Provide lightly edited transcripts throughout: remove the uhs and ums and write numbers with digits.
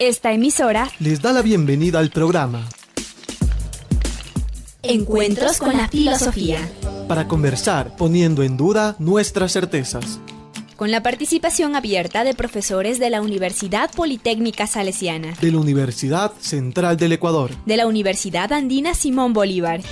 Esta emisora les da la bienvenida al programa Encuentros con la Filosofía, para conversar poniendo en duda nuestras certezas, con la participación abierta de profesores de la Universidad Politécnica Salesiana, de la Universidad Central del Ecuador, de la Universidad Andina Simón Bolívar.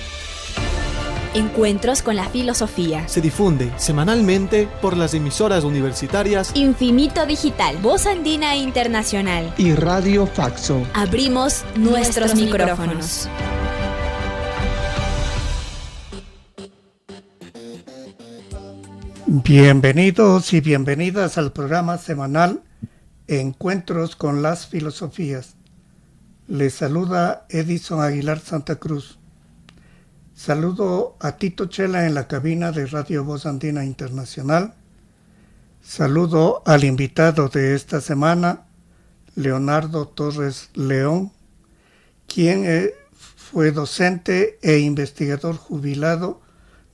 Encuentros con la Filosofía se difunde semanalmente por las emisoras universitarias Infinito Digital, Voz Andina Internacional y Radio Faxo. Abrimos nuestros micrófonos. Bienvenidos y bienvenidas al programa semanal Encuentros con las Filosofías. Les saluda Edison Aguilar Santa Cruz. Saludo a Tito Chela en la cabina de Radio Voz Andina Internacional. Saludo al invitado de esta semana, Leonardo Torres León, quien fue docente e investigador jubilado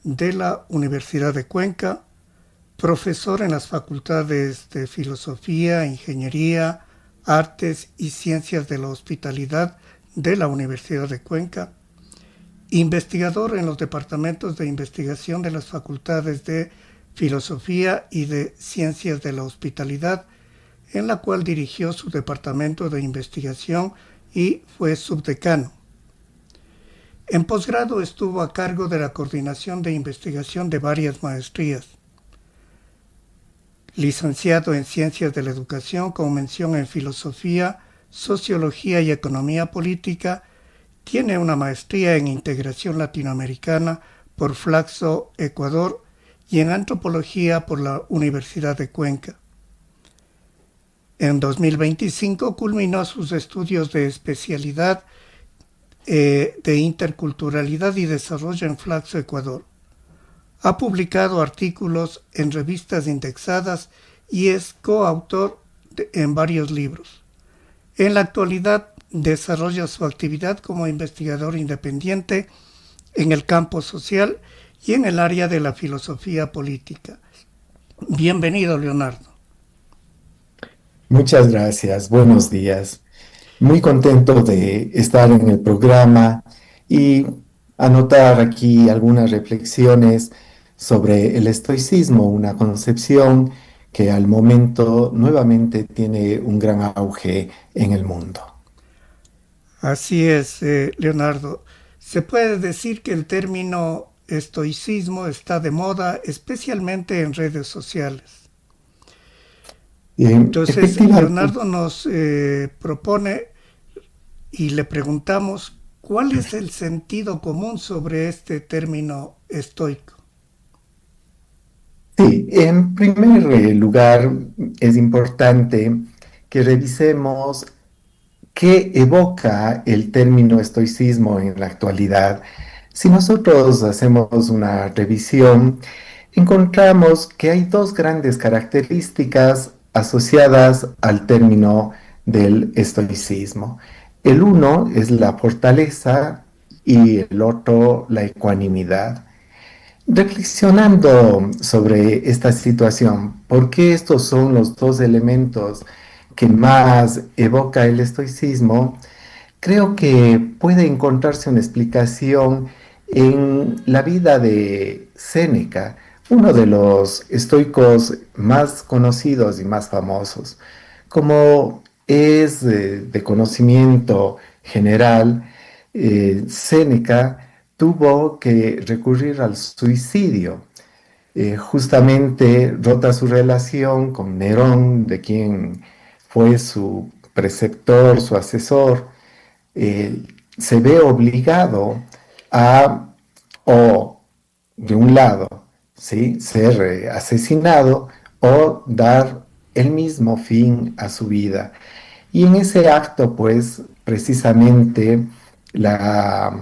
de la Universidad de Cuenca, profesor en las facultades de Filosofía, Ingeniería, Artes y Ciencias de la Hospitalidad de la Universidad de Cuenca, investigador en los departamentos de investigación de las facultades de Filosofía y de Ciencias de la Hospitalidad, en la cual dirigió su departamento de investigación y fue subdecano. En posgrado estuvo a cargo de la coordinación de investigación de varias maestrías. Licenciado en Ciencias de la Educación con mención en Filosofía, Sociología y Economía Política, tiene una maestría en Integración Latinoamericana por Flaxo, Ecuador, y en Antropología por la Universidad de Cuenca. En 2025 culminó sus estudios de especialidad de Interculturalidad y Desarrollo en Flaxo, Ecuador. Ha publicado artículos en revistas indexadas y es coautor en varios libros. En la actualidad desarrolla su actividad como investigador independiente en el campo social y en el área de la filosofía política. Bienvenido, Leonardo. Muchas gracias, buenos días. Muy contento de estar en el programa y anotar aquí algunas reflexiones sobre el estoicismo, una concepción que al momento nuevamente tiene un gran auge en el mundo. Así es, Leonardo. Se puede decir que el término estoicismo está de moda, especialmente en redes sociales. Entonces, Leonardo nos propone y le preguntamos, ¿cuál es el sentido común sobre este término estoico? Sí, en primer lugar es importante que revisemos qué evoca el término estoicismo en la actualidad. Si nosotros hacemos una revisión, encontramos que hay dos grandes características asociadas al término del estoicismo. El uno es la fortaleza y el otro la ecuanimidad. Reflexionando sobre esta situación, ¿por qué estos son los dos elementos que más evoca el estoicismo? Creo que puede encontrarse una explicación en la vida de Séneca, uno de los estoicos más conocidos y más famosos. Como es de conocimiento general, Séneca tuvo que recurrir al suicidio. Justamente rota su relación con Nerón, de quien fue su preceptor, su asesor, se ve obligado a, o de un lado, ¿sí?, ser asesinado o dar el mismo fin a su vida. Y en ese acto, pues, precisamente la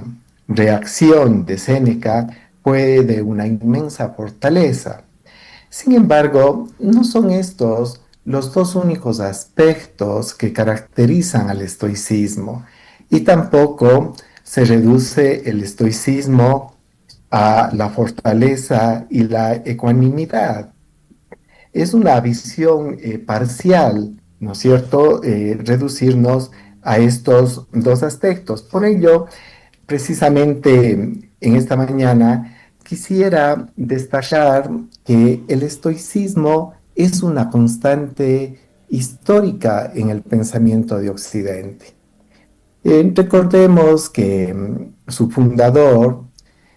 reacción de Séneca fue de una inmensa fortaleza. Sin embargo, no son estos los dos únicos aspectos que caracterizan al estoicismo, y tampoco se reduce el estoicismo a la fortaleza y la ecuanimidad. Es una visión parcial ¿no es cierto?, reducirnos a estos dos aspectos. Por ello, precisamente en esta mañana quisiera destacar que el estoicismo es una constante histórica en el pensamiento de Occidente. Recordemos que su fundador,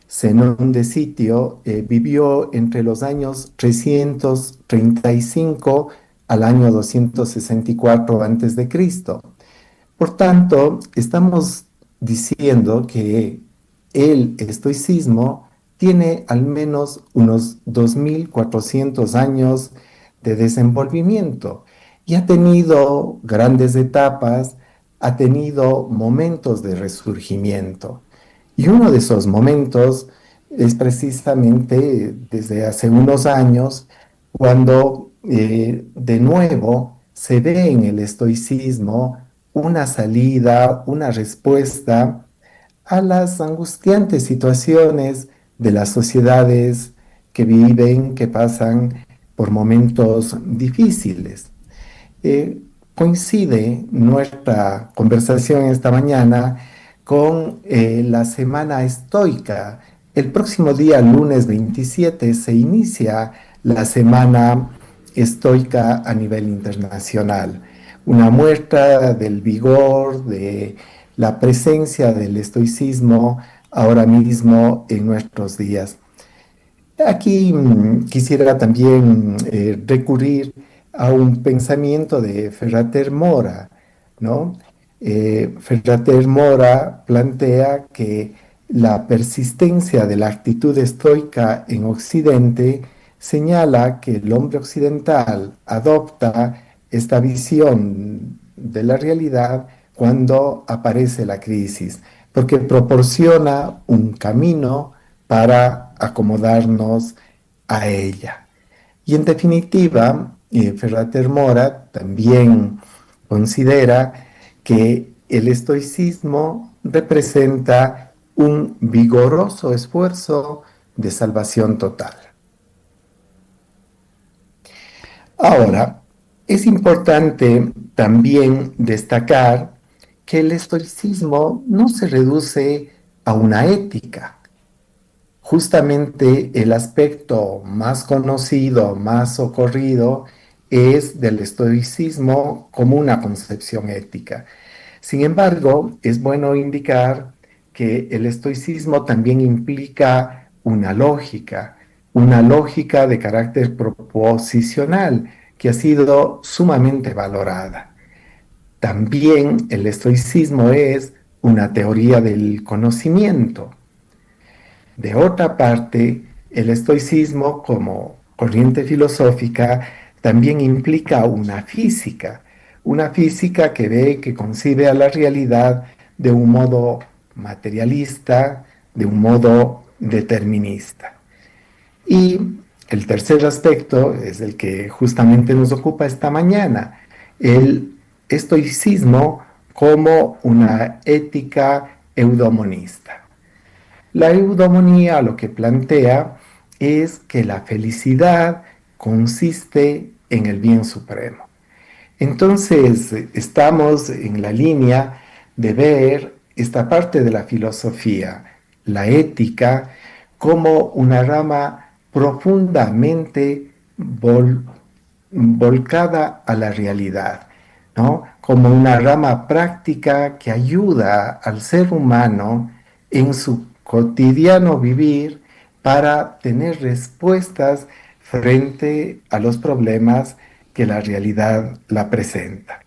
Zenón de Sitio, vivió entre los años 335 al año 264 a.C. Por tanto, estamos diciendo que el estoicismo tiene al menos unos 2400 años de desenvolvimiento y ha tenido grandes etapas, ha tenido momentos de resurgimiento. Y uno de esos momentos es precisamente desde hace unos años, cuando de nuevo se ve en el estoicismo una salida, una respuesta a las angustiantes situaciones de las sociedades que viven, que pasan por momentos difíciles. Coincide nuestra conversación esta mañana con la Semana Estoica. El próximo día, lunes 27, se inicia la Semana Estoica a nivel internacional. Una muestra del vigor, de la presencia del estoicismo ahora mismo en nuestros días. Aquí quisiera también recurrir a un pensamiento de Ferrater Mora, ¿no? Ferrater Mora plantea que la persistencia de la actitud estoica en Occidente señala que el hombre occidental adopta esta visión de la realidad cuando aparece la crisis, porque proporciona un camino para acomodarnos a ella. Y en definitiva, Ferrater Mora también considera que el estoicismo representa un vigoroso esfuerzo de salvación total. Ahora, es importante también destacar que el estoicismo no se reduce a una ética. Justamente el aspecto más conocido, más socorrido, es del estoicismo como una concepción ética. Sin embargo, es bueno indicar que el estoicismo también implica una lógica de carácter proposicional que ha sido sumamente valorada. También el estoicismo es una teoría del conocimiento. De otra parte, el estoicismo como corriente filosófica también implica una física que ve, que concibe a la realidad de un modo materialista, de un modo determinista. Y el tercer aspecto es el que justamente nos ocupa esta mañana, el estoicismo como una ética eudemonista. La eudemonía lo que plantea es que la felicidad consiste en el bien supremo. Entonces, estamos en la línea de ver esta parte de la filosofía, la ética, como una rama profundamente volcada a la realidad, ¿no? Como una rama práctica que ayuda al ser humano en su cotidiano vivir para tener respuestas frente a los problemas que la realidad la presenta.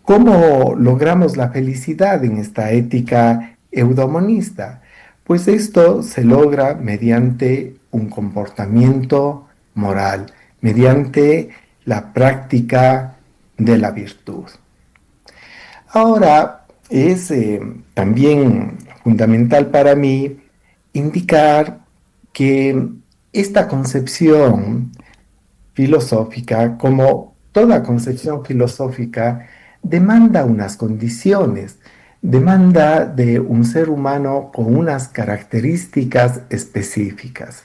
¿Cómo logramos la felicidad en esta ética eudemonista? Pues esto se logra mediante un comportamiento moral, mediante la práctica de la virtud. Ahora, es también fundamental para mí indicar que esta concepción filosófica, como toda concepción filosófica, demanda unas condiciones, demanda de un ser humano con unas características específicas.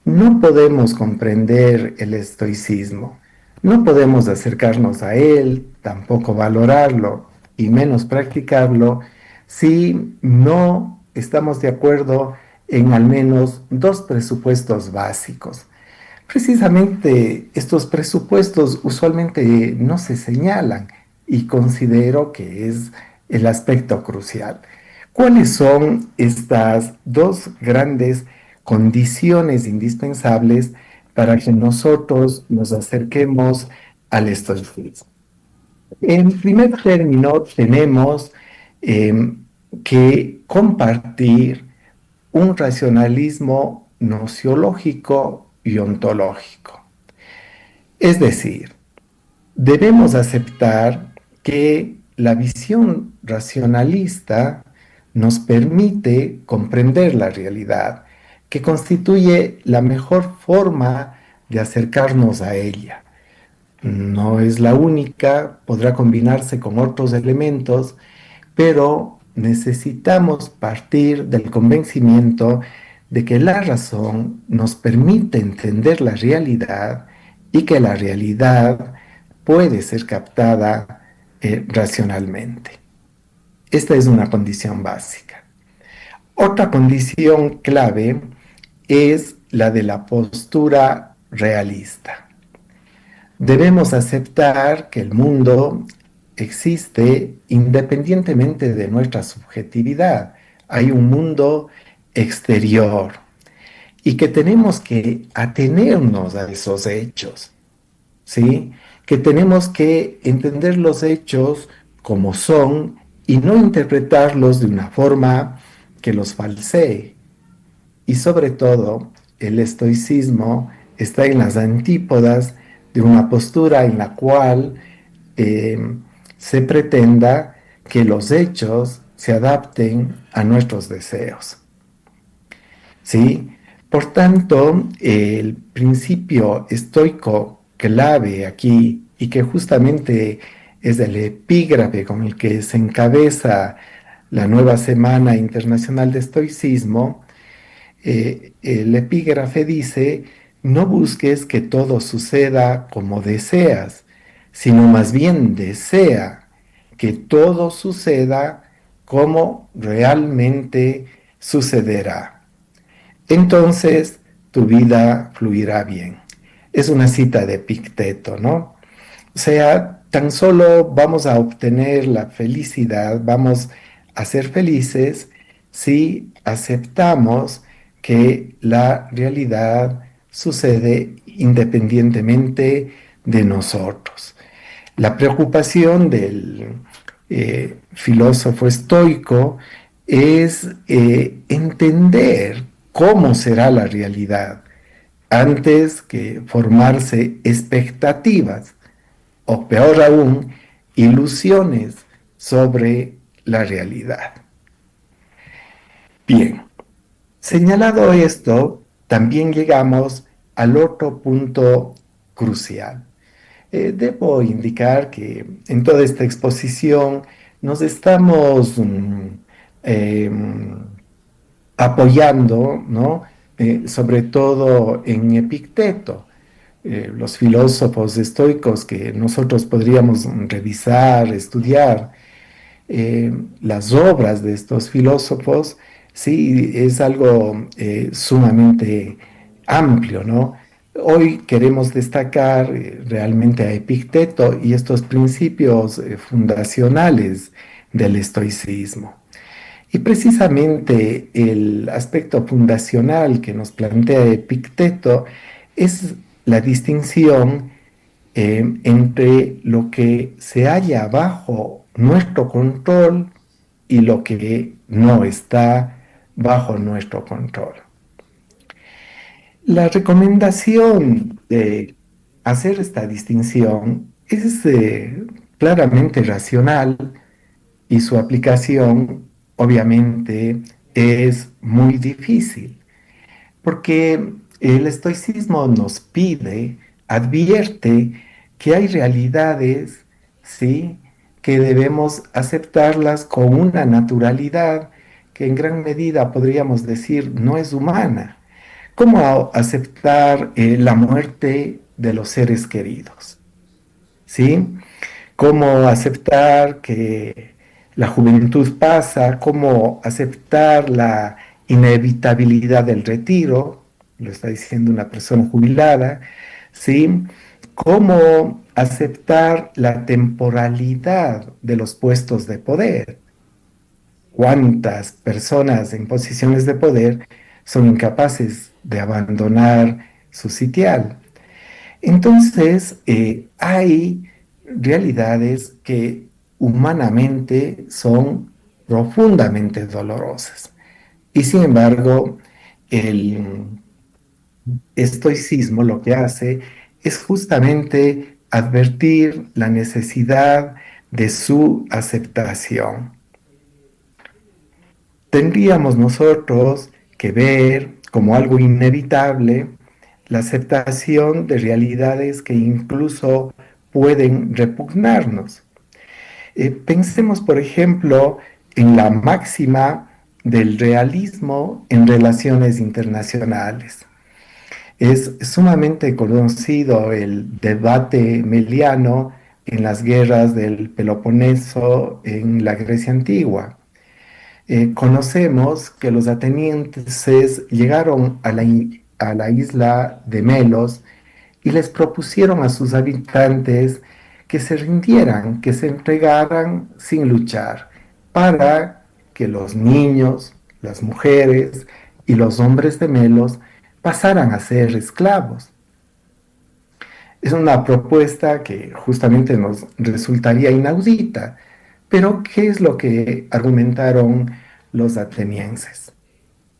No podemos comprender el estoicismo, No podemos acercarnos a él, tampoco valorarlo y menos practicarlo si no estamos de acuerdo en al menos dos presupuestos básicos. Precisamente estos presupuestos usualmente no se señalan y considero que es el aspecto crucial. ¿Cuáles son estas dos grandes condiciones indispensables para que nosotros nos acerquemos al estoicismo? En primer término, tenemos que compartir un racionalismo nociológico y ontológico. Es decir, debemos aceptar que la visión racionalista nos permite comprender la realidad, que constituye la mejor forma de acercarnos a ella. No es la única, podrá combinarse con otros elementos, pero necesitamos partir del convencimiento de que la razón nos permite entender la realidad y que la realidad puede ser captada racionalmente. Esta es una condición básica. Otra condición clave es la de la postura realista. Debemos aceptar que el mundo existe independientemente de nuestra subjetividad. Hay un mundo exterior y que tenemos que atenernos a esos hechos, ¿sí? Que tenemos que entender los hechos como son y no interpretarlos de una forma que los falsee. Y sobre todo, el estoicismo está en las antípodas de una postura en la cual se pretenda que los hechos se adapten a nuestros deseos. ¿Sí? Por tanto, el principio estoico clave aquí, y que justamente es el epígrafe con el que se encabeza la nueva Semana Internacional de Estoicismo, el epígrafe dice: no busques que todo suceda como deseas, sino más bien desea que todo suceda como realmente sucederá. Entonces tu vida fluirá bien. Es una cita de Epicteto, ¿no? O sea, tan solo vamos a obtener la felicidad, vamos a ser felices si aceptamos que la realidad sucede independientemente de nosotros. La preocupación del filósofo estoico es entender cómo será la realidad antes que formarse expectativas o, peor aún, ilusiones sobre la realidad. Bien, señalado esto, también llegamos al otro punto crucial. Debo indicar que en toda esta exposición nos estamos apoyando, ¿no? Sobre todo en Epicteto. Los filósofos estoicos que nosotros podríamos revisar, estudiar, las obras de estos filósofos, sí, es algo sumamente amplio, ¿no? Hoy queremos destacar realmente a Epicteto y estos principios fundacionales del estoicismo. Y precisamente el aspecto fundacional que nos plantea Epicteto es la distinción entre lo que se halla bajo nuestro control y lo que no está bajo nuestro control. La recomendación de hacer esta distinción es claramente racional y su aplicación obviamente es muy difícil, porque el estoicismo nos pide, advierte que hay realidades, ¿sí?, que debemos aceptarlas con una naturalidad que en gran medida podríamos decir no es humana. ¿Cómo aceptar la muerte de los seres queridos? ¿sí? Cómo aceptar que la juventud pasa, cómo aceptar la inevitabilidad del retiro, lo está diciendo una persona jubilada, ¿sí? Cómo aceptar la temporalidad de los puestos de poder. ¿Cuántas personas en posiciones de poder son incapaces de abandonar su sitial? Entonces, hay realidades que humanamente son profundamente dolorosas. Y sin embargo, el estoicismo lo que hace es justamente advertir la necesidad de su aceptación. Tendríamos nosotros que ver como algo inevitable la aceptación de realidades que incluso pueden repugnarnos. Pensemos, por ejemplo, en la máxima del realismo en relaciones internacionales. Es sumamente conocido el debate meliano en las guerras del Peloponeso en la Grecia antigua. Conocemos que los atenienses llegaron a la isla de Melos y les propusieron a sus habitantes que se rindieran, que se entregaran sin luchar, para que los niños, las mujeres y los hombres de Melos pasaran a ser esclavos. Es una propuesta que justamente nos resultaría inaudita, pero ¿qué es lo que argumentaron los atenienses?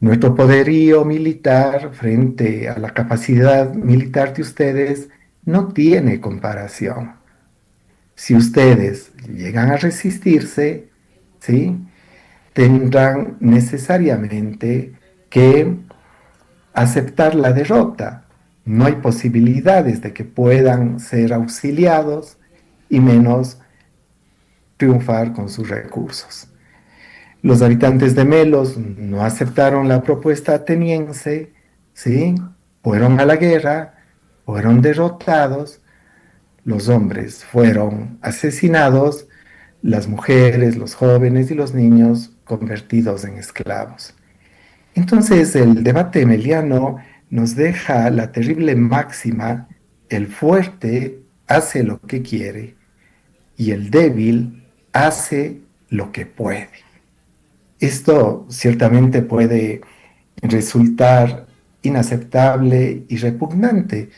Nuestro poderío militar frente a la capacidad militar de ustedes no tiene comparación. Si ustedes llegan a resistirse, ¿sí?, tendrán necesariamente que aceptar la derrota. No hay posibilidades de que puedan ser auxiliados y menos triunfar con sus recursos. Los habitantes de Melos no aceptaron la propuesta ateniense, ¿sí? Fueron a la guerra, fueron derrotados, los hombres fueron asesinados, las mujeres, los jóvenes y los niños convertidos en esclavos. Entonces el debate meliano nos deja la terrible máxima: el fuerte hace lo que quiere y el débil hace lo que puede. Esto ciertamente puede resultar inaceptable y repugnante,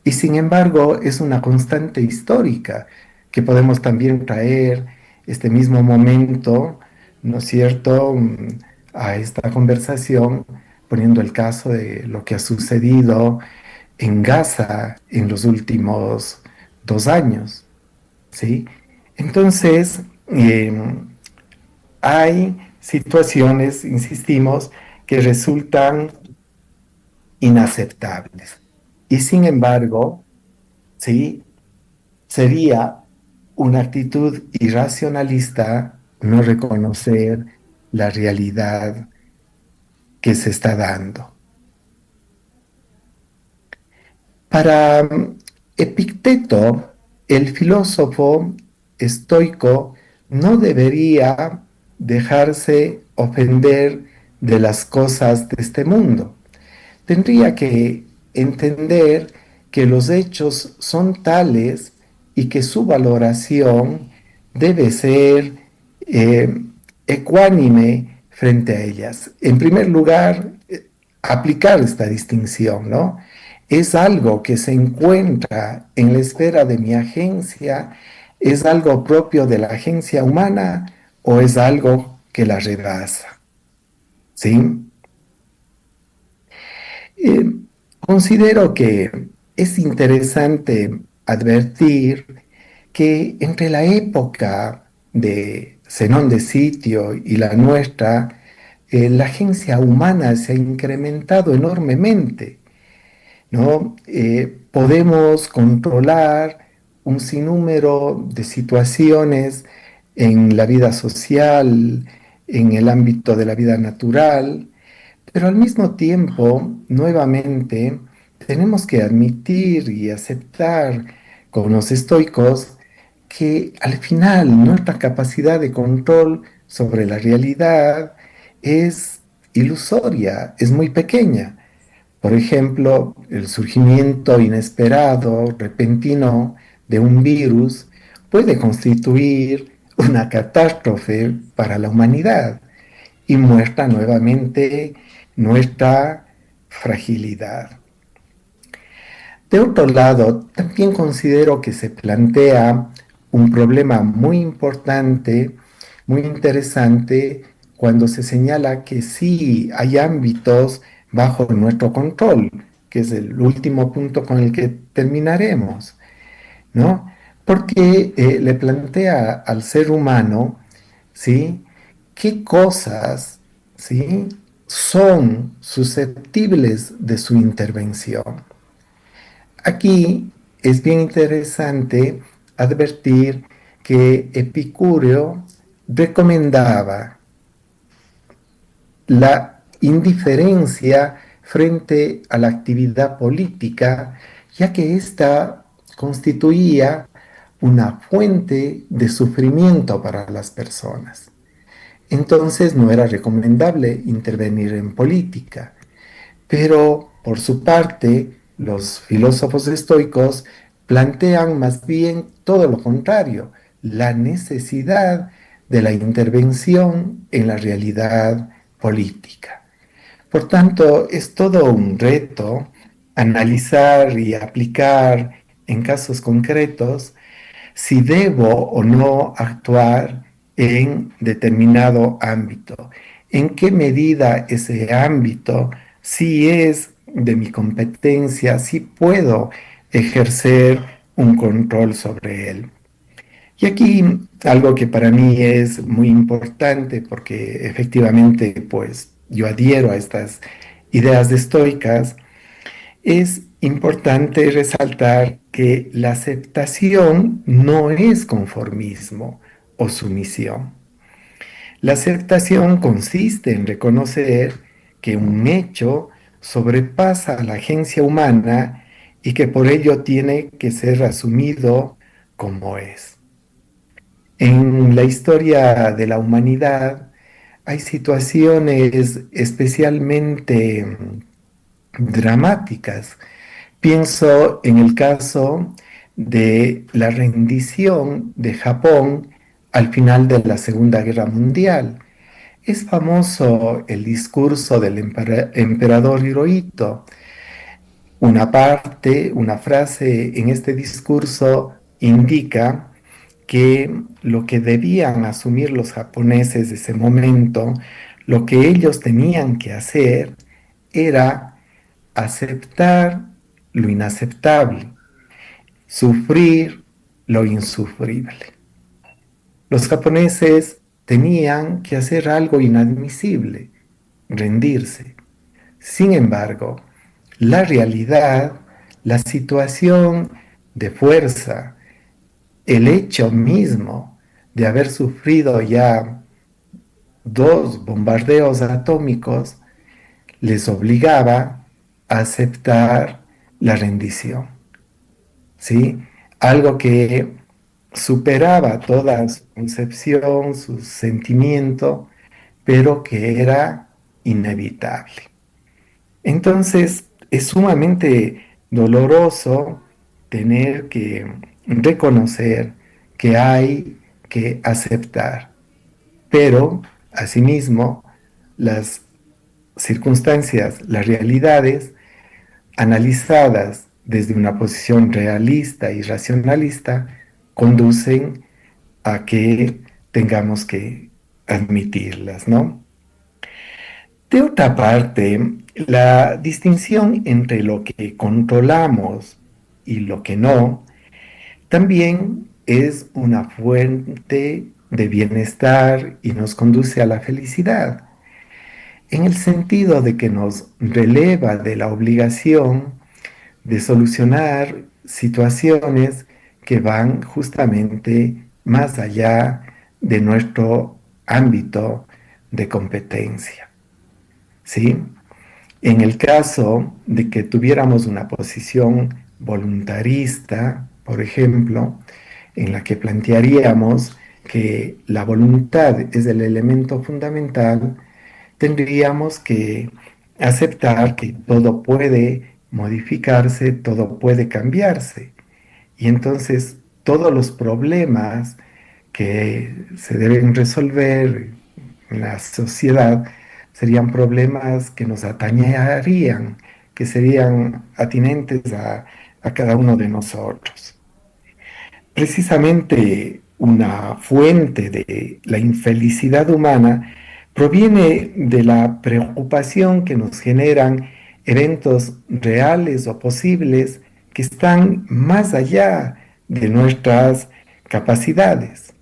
y sin embargo es una constante histórica que podemos también traer este mismo momento, ¿no es cierto?, a esta conversación, poniendo el caso de lo que ha sucedido en Gaza en los últimos 2 años, ¿sí? Entonces, hay situaciones, insistimos, que resultan inaceptables. Y sin embargo, ¿sí?, sería una actitud irracionalista no reconocer la realidad que se está dando. Para Epicteto, el filósofo estoico no debería dejarse ofender de las cosas de este mundo. Tendría que entender que los hechos son tales y que su valoración debe ser ecuánime frente a ellas. En primer lugar, aplicar esta distinción, ¿no? ¿Es algo que se encuentra en la esfera de mi agencia? ¿Es algo propio de la agencia humana o es algo que la rebasa? ¿Sí? Considero que es interesante advertir que entre la época de Zenón de Sitio y la nuestra, la agencia humana se ha incrementado enormemente, ¿no? Podemos controlar un sinnúmero de situaciones en la vida social, en el ámbito de la vida natural, pero al mismo tiempo, nuevamente, tenemos que admitir y aceptar con los estoicos que al final nuestra capacidad de control sobre la realidad es ilusoria, es muy pequeña. Por ejemplo, el surgimiento inesperado, repentino de un virus puede constituir una catástrofe para la humanidad y muestra nuevamente nuestra fragilidad. De otro lado, también considero que se plantea un problema muy importante, muy interesante, cuando se señala que sí hay ámbitos bajo nuestro control, que es el último punto con el que terminaremos, ¿no? Porque le plantea al ser humano, ¿sí? ¿Qué cosas, ¿sí? son susceptibles de su intervención? Aquí es bien interesante advertir que Epicúreo recomendaba la indiferencia frente a la actividad política, ya que ésta constituía una fuente de sufrimiento para las personas. Entonces no era recomendable intervenir en política. Pero, por su parte, los filósofos estoicos plantean más bien todo lo contrario, la necesidad de la intervención en la realidad política. Por tanto, es todo un reto analizar y aplicar en casos concretos si debo o no actuar en determinado ámbito, en qué medida ese ámbito sí es de mi competencia, sí puedo ejercer un control sobre él. Y aquí algo que para mí es muy importante, porque efectivamente pues yo adhiero a estas ideas estoicas, es importante resaltar que la aceptación no es conformismo o sumisión. La aceptación consiste en reconocer que un hecho sobrepasa a la agencia humana y que por ello tiene que ser asumido como es. En la historia de la humanidad hay situaciones especialmente dramáticas. Pienso en el caso de la rendición de Japón al final de la Segunda Guerra Mundial. Es famoso el discurso del emperador Hirohito. Una frase en este discurso indica que lo que debían asumir los japoneses de ese momento, lo que ellos tenían que hacer era aceptar lo inaceptable, sufrir lo insufrible. Los japoneses tenían que hacer algo inadmisible, rendirse. Sin embargo, la realidad, la situación de fuerza, el hecho mismo de haber sufrido ya 2 bombardeos atómicos, les obligaba a aceptar la rendición, ¿sí? Algo que superaba toda su concepción, su sentimiento, pero que era inevitable. Entonces, es sumamente doloroso tener que reconocer que hay que aceptar, pero asimismo las circunstancias, las realidades analizadas desde una posición realista y racionalista conducen a que tengamos que admitirlas, ¿no? De otra parte, la distinción entre lo que controlamos y lo que no también es una fuente de bienestar y nos conduce a la felicidad, en el sentido de que nos releva de la obligación de solucionar situaciones que van justamente más allá de nuestro ámbito de competencia, ¿sí? En el caso de que tuviéramos una posición voluntarista, por ejemplo, en la que plantearíamos que la voluntad es el elemento fundamental, tendríamos que aceptar que todo puede modificarse, todo puede cambiarse. Y entonces todos los problemas que se deben resolver en la sociedad serían problemas que nos atañerían, que serían atinentes a cada uno de nosotros. Precisamente una fuente de la infelicidad humana proviene de la preocupación que nos generan eventos reales o posibles que están más allá de nuestras capacidades.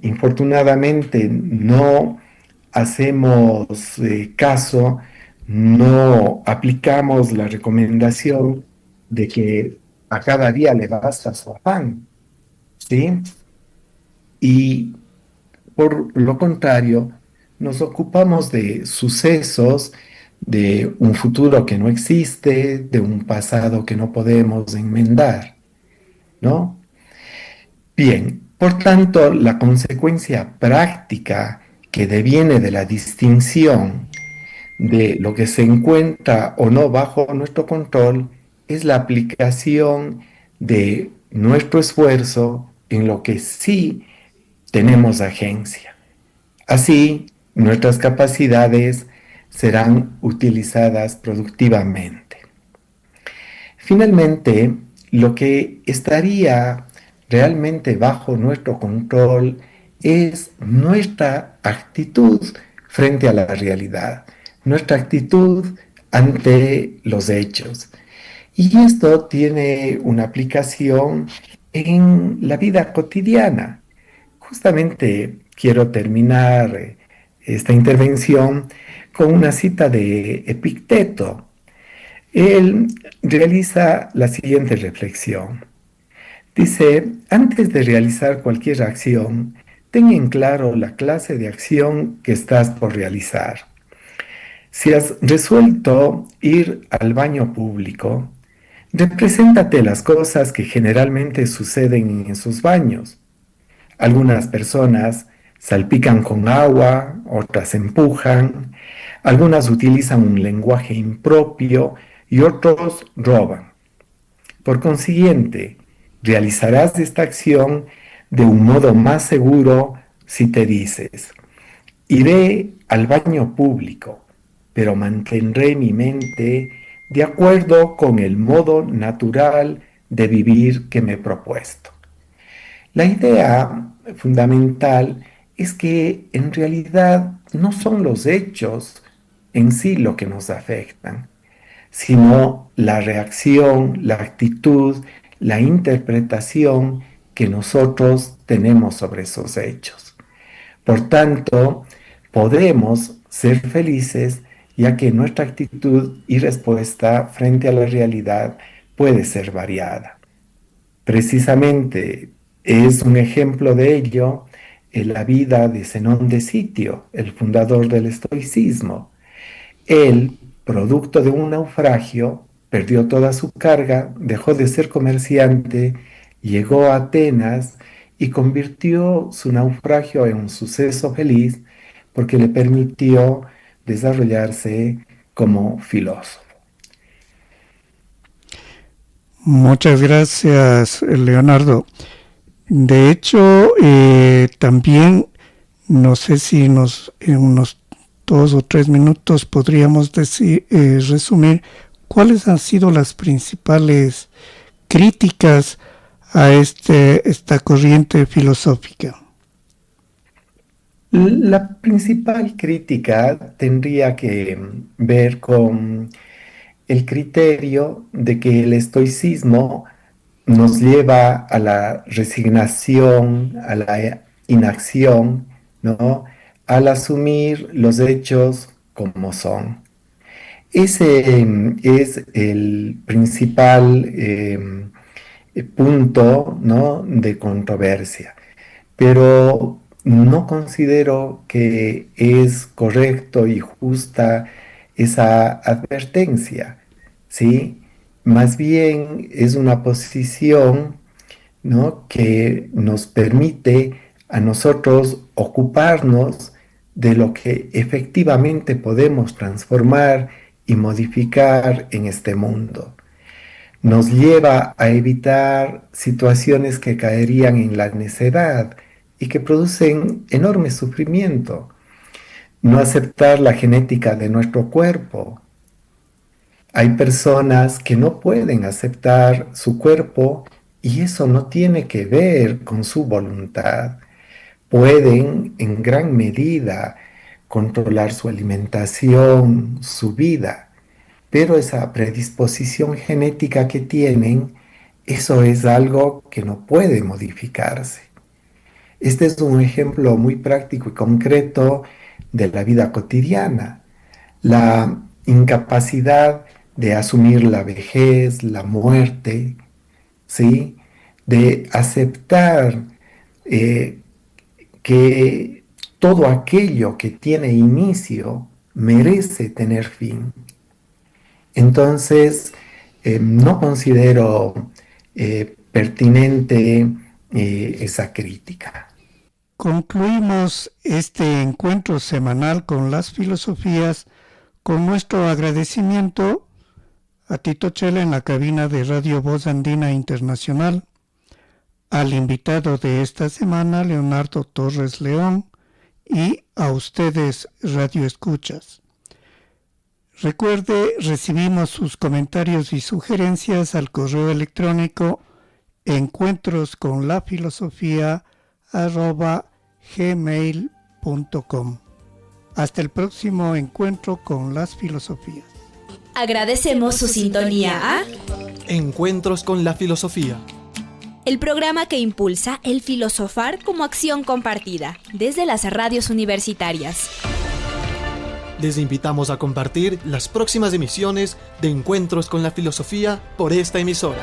Infortunadamente no hacemos caso, no aplicamos la recomendación de que a cada día le basta su afán, ¿sí? Y por lo contrario, nos ocupamos de sucesos, de un futuro que no existe, de un pasado que no podemos enmendar, ¿no? Bien, por tanto, la consecuencia práctica que deviene de la distinción de lo que se encuentra o no bajo nuestro control es la aplicación de nuestro esfuerzo en lo que sí tenemos agencia. Así, nuestras capacidades serán utilizadas productivamente. Finalmente, lo que estaría realmente bajo nuestro control es nuestra actitud frente a la realidad, nuestra actitud ante los hechos. Y esto tiene una aplicación en la vida cotidiana. Justamente quiero terminar esta intervención con una cita de Epicteto. Él realiza la siguiente reflexión. Dice, antes de realizar cualquier acción, ten en claro la clase de acción que estás por realizar. Si has resuelto ir al baño público, represéntate las cosas que generalmente suceden en esos baños. Algunas personas salpican con agua, otras empujan, algunas utilizan un lenguaje impropio y otros roban. Por consiguiente, realizarás esta acción de un modo más seguro si te dices, iré al baño público, pero mantendré mi mente de acuerdo con el modo natural de vivir que me he propuesto. La idea fundamental es que en realidad no son los hechos en sí lo que nos afectan, sino la reacción, la actitud, la interpretación que nosotros tenemos sobre esos hechos. Por tanto, podemos ser felices ya que nuestra actitud y respuesta frente a la realidad puede ser variada. Precisamente es un ejemplo de ello en la vida de Zenón de Sitio, el fundador del estoicismo. Él, producto de un naufragio, perdió toda su carga, dejó de ser comerciante, llegó a Atenas y convirtió su naufragio en un suceso feliz porque le permitió desarrollarse como filósofo. Muchas gracias, Leonardo. De hecho, también, no sé si en unos 2 o 3 minutos podríamos resumir cuáles han sido las principales críticas a esta corriente filosófica. La principal crítica tendría que ver con el criterio de que el estoicismo nos lleva a la resignación, a la inacción, ¿no? Al asumir los hechos como son. Ese es el principal punto, ¿no?, de controversia. Pero no considero que es correcto y justa esa advertencia, ¿sí? Más bien es una posición ¿no? Que nos permite a nosotros ocuparnos de lo que efectivamente podemos transformar y modificar en este mundo. Nos lleva a evitar situaciones que caerían en la necedad y que producen enorme sufrimiento. No aceptar la genética de nuestro cuerpo. Hay personas que no pueden aceptar su cuerpo y eso no tiene que ver con su voluntad. Pueden en gran medida controlar su alimentación, su vida, pero esa predisposición genética que tienen, eso es algo que no puede modificarse. Este es un ejemplo muy práctico y concreto de la vida cotidiana. La incapacidad de asumir la vejez, la muerte, ¿sí? De aceptar que todo aquello que tiene inicio merece tener fin. Entonces, no considero pertinente esa crítica. Concluimos este encuentro semanal con las filosofías con nuestro agradecimiento a Tito Chela en la cabina de Radio Voz Andina Internacional, al invitado de esta semana, Leonardo Torres León, y a ustedes, Radio Escuchas. Recuerde, recibimos sus comentarios y sugerencias al correo electrónico encuentrosconlafilosofía@gmail.com. Hasta el próximo encuentro con las filosofías. Agradecemos su sintonía a Encuentros con la filosofía. el programa que impulsa el filosofar como acción compartida desde las radios universitarias. Les invitamos a compartir las próximas emisiones de Encuentros con la filosofía por esta emisora.